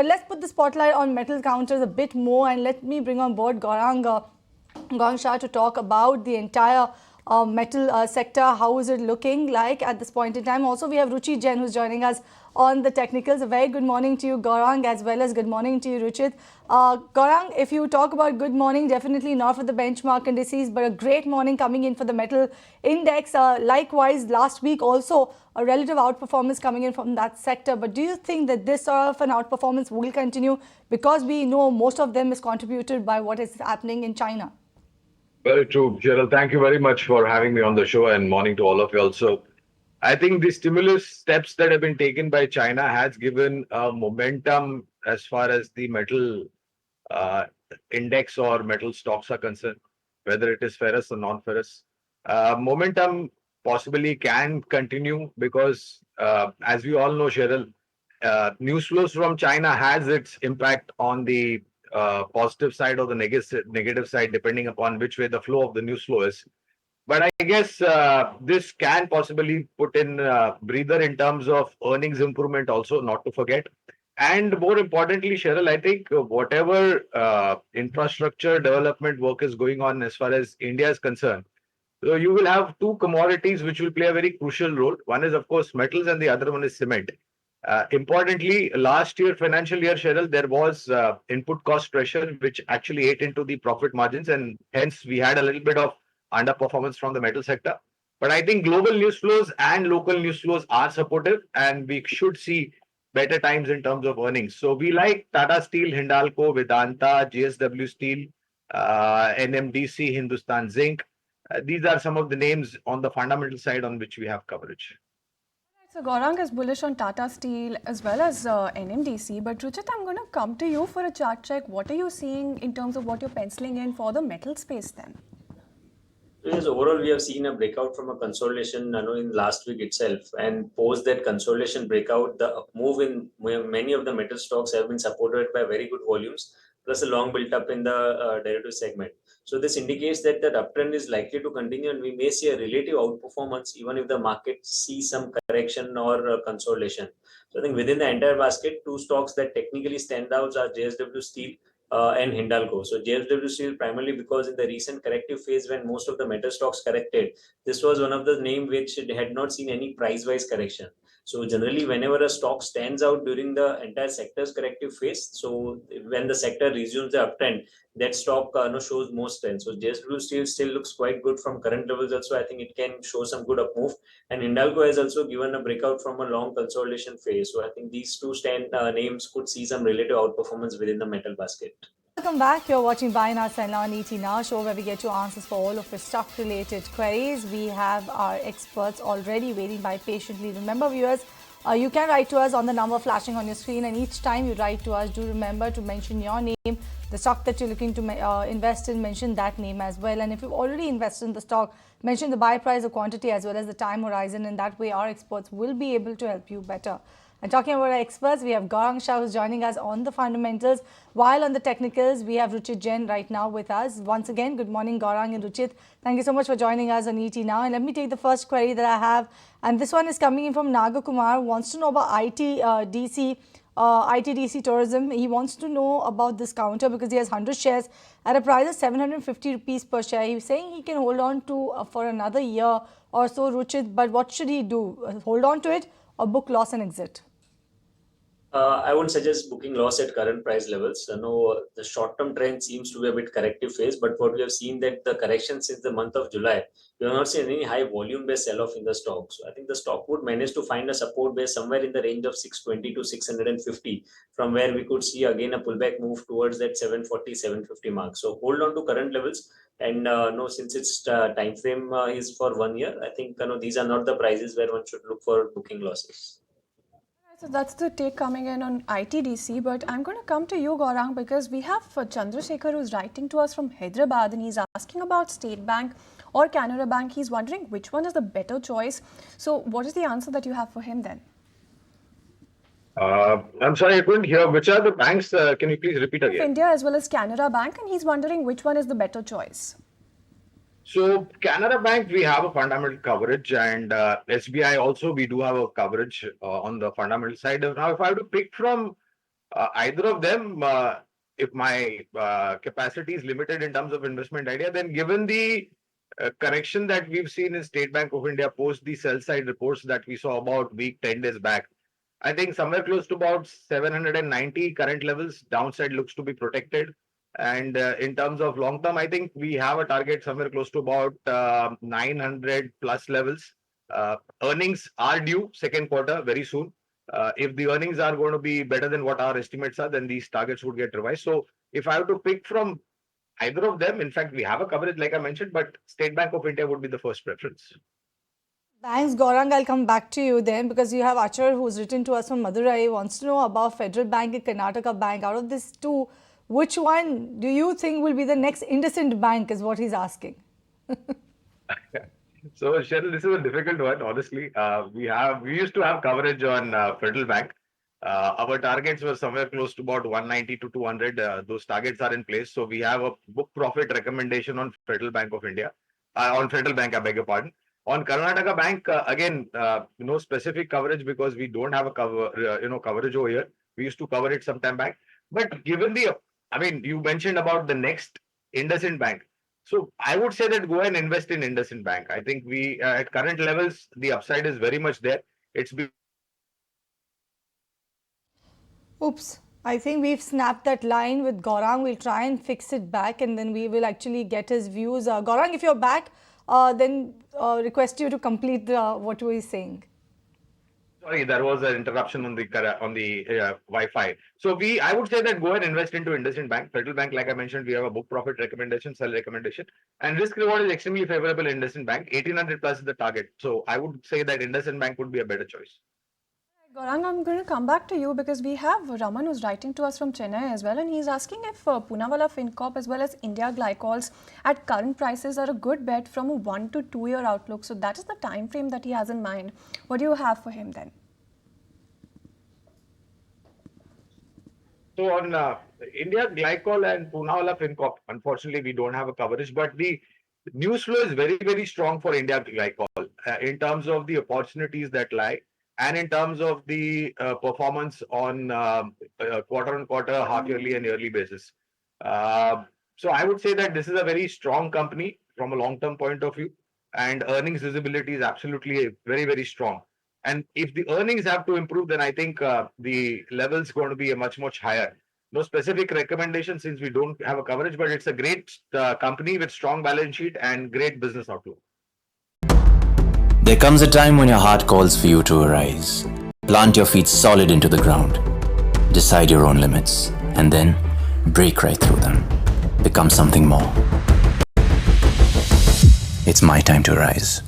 But let's put the spotlight on metal counters a bit more, and let me bring on board Gaurang Shah to talk about the entire metal sector. How is it looking like at this point in time? Also, we have Ruchi Jain who's joining us on the technicals. A very good morning to you, Gaurang, as well as good morning to you, Ruchit. Gaurang, if you talk about good morning, definitely not for the benchmark indices, but a great morning coming in for the metal index. Likewise, last week also a relative outperformance coming in from that sector. But do you think that this sort of an outperformance will continue, because we know most of them is contributed by what is happening in China? Very true, Gerald. Thank you very much for having me on the show, and morning to all of you also. I think the stimulus steps that have been taken by China has given momentum as far as the metal uh, index or metal stocks are concerned, whether it is ferrous or non-ferrous. Momentum possibly can continue because, as we all know, Cheryl, news flows from China has its impact on the positive side or the negative side, depending upon which way the flow of the news flow is. But I guess this can possibly put in breather in terms of earnings improvement also, not to forget. And more importantly, Cheryl, I think whatever infrastructure development work is going on as far as India is concerned, so you will have two commodities which will play a very crucial role. One is, of course, metals, and the other one is cement. Importantly, last year, financial year, Cheryl, there was input cost pressure, which actually ate into the profit margins, and hence we had a little bit of underperformance from the metal sector. But I think global news flows and local news flows are supportive, and we should see better times in terms of earnings. So we like Tata Steel, Hindalco, Vedanta, JSW Steel, NMDC, Hindustan Zinc. These are some of the names on the fundamental side on which we have coverage. So Gaurang is bullish on Tata Steel as well as NMDC. But Ruchit, I'm going to come to you for a chart check. What are you seeing in terms of what you're penciling in for the metal space then? Yes, overall, we have seen a breakout from a consolidation in last week itself. And post that consolidation breakout, the move in many of the metal stocks have been supported by very good volumes, plus a long built up in the derivative segment. So this indicates that the uptrend is likely to continue, and we may see a relative outperformance even if the market sees some correction or consolidation. So I think within the entire basket, two stocks that technically stand out are JSW Steel and Hindalco. So JSW Steel primarily because in the recent corrective phase when most of the metal stocks corrected, this was one of the name which had not seen any price-wise correction. So generally, whenever a stock stands out during the entire sector's corrective phase, so when the sector resumes the uptrend, that stock shows more strength. So JSW Steel still looks quite good from current levels. Also, I think it can show some good up move. And Hindalco has also given a breakout from a long consolidation phase. So I think these two names could see some relative outperformance within the metal basket. Welcome back. You're watching Buy Now, Sell Now on ET Now, show where we get you answers for all of your stock-related queries. We have our experts already waiting by patiently. Remember, viewers, you can write to us on the number flashing on your screen, and each time you write to us, do remember to mention your name, the stock that you're looking to invest in, mention that name as well. And if you've already invested in the stock, mention the buy price, the quantity, as well as the time horizon, and that way our experts will be able to help you better. And talking about our experts, we have Gaurang Shah who's joining us on the fundamentals, while on the technicals, we have Ruchit Jain right now with us. Once again, good morning, Gaurang and Ruchit. Thank you so much for joining us on ET Now. And let me take the first query that I have. And this one is coming in from Naga Kumar, who wants to know about ITDC tourism. He wants to know about this counter because he has 100 shares at a price of 750 rupees per share. He's saying he can hold on to for another year or so, Ruchit, but what should he do? Hold on to it or book loss and exit? I would suggest booking loss at current price levels. The short-term trend seems to be a bit corrective phase, but what we have seen that the correction since the month of July, we have not seen any high volume-based sell-off in the stock. So I think the stock would manage to find a support base somewhere in the range of 620 to 650, from where we could see again a pullback move towards that 740, 750 mark. So hold on to current levels. And since its time frame is for 1 year, I think these are not the prices where one should look for booking losses. So that's the take coming in on ITDC, but I'm going to come to you, Gaurang, because we have Chandrasekhar who's writing to us from Hyderabad, and he's asking about State Bank or Canara Bank. He's wondering which one is the better choice. So what is the answer that you have for him then? I'm sorry, I couldn't hear. Which are the banks? Can you please repeat again? India as well as Canara Bank, and he's wondering which one is the better choice. So Canara Bank, we have a fundamental coverage, and SBI also, we do have a coverage on the fundamental side. Now, if I have to pick from Either of them, if my capacity is limited in terms of investment idea, then given the correction that we've seen in State Bank of India post the sell side reports that we saw about week 10 days back, I think somewhere close to about 790 current levels, downside looks to be protected. And in terms of long term, I think we have a target somewhere close to about 900 plus levels. Earnings are due second quarter very soon. If the earnings are going to be better than what our estimates are, then these targets would get revised. So if I have to pick from either of them, in fact, we have a coverage like I mentioned, but State Bank of India would be the first preference. Thanks, Gaurang. I'll come back to you then because you have Achar who's written to us from Madurai, wants to know about Federal Bank and Karnataka Bank. Out of these two, which one do you think will be the next IndusInd Bank is what he's asking. So, Cheryl, this is a difficult one, honestly. We used to have coverage on Federal Bank. Our targets were somewhere close to about 190 to 200. Those targets are in place. So we have a book profit recommendation on Federal Bank of India, on Federal Bank, I beg your pardon. On Karnataka Bank, again, no specific coverage because we don't have a coverage over here. We used to cover it some time back. But given you mentioned about the next IndusInd Bank. So I would say that go and invest in IndusInd Bank. I think we at current levels, the upside is very much there. It's been Oops, I think we've snapped that line with Gaurang. We'll try and fix it back and then we will actually get his views. Gaurang, if you're back, then request you to complete what we were saying. Sorry, there was an interruption on the Wi-Fi. So I would say that go and invest into IndusInd Bank. Federal Bank, like I mentioned, we have a book profit recommendation, sell recommendation, and risk reward is extremely favorable in IndusInd Bank. 1800 plus is the target. So I would say that IndusInd Bank would be a better choice. Gaurang, I'm going to come back to you because we have Raman who's writing to us from Chennai as well, and he's asking if Poonawalla FinCorp as well as India Glycols at current prices are a good bet from a 1 to 2 year outlook. So that is the time frame that he has in mind. What do you have for him then? So on India Glycol and Poonawalla FinCorp, unfortunately, we don't have a coverage, but the news flow is very, very strong for India Glycol in terms of the opportunities that lie. And in terms of the performance on quarter-on-quarter, half-yearly and yearly basis. So I would say that this is a very strong company from a long-term point of view. And earnings visibility is absolutely very, very strong. And if the earnings have to improve, then I think the level is going to be a much, much higher. No specific recommendation since we don't have a coverage, but it's a great company with strong balance sheet and great business outlook. There comes a time when your heart calls for you to arise. Plant your feet solid into the ground. Decide your own limits. And then break right through them. Become something more. It's my time to rise.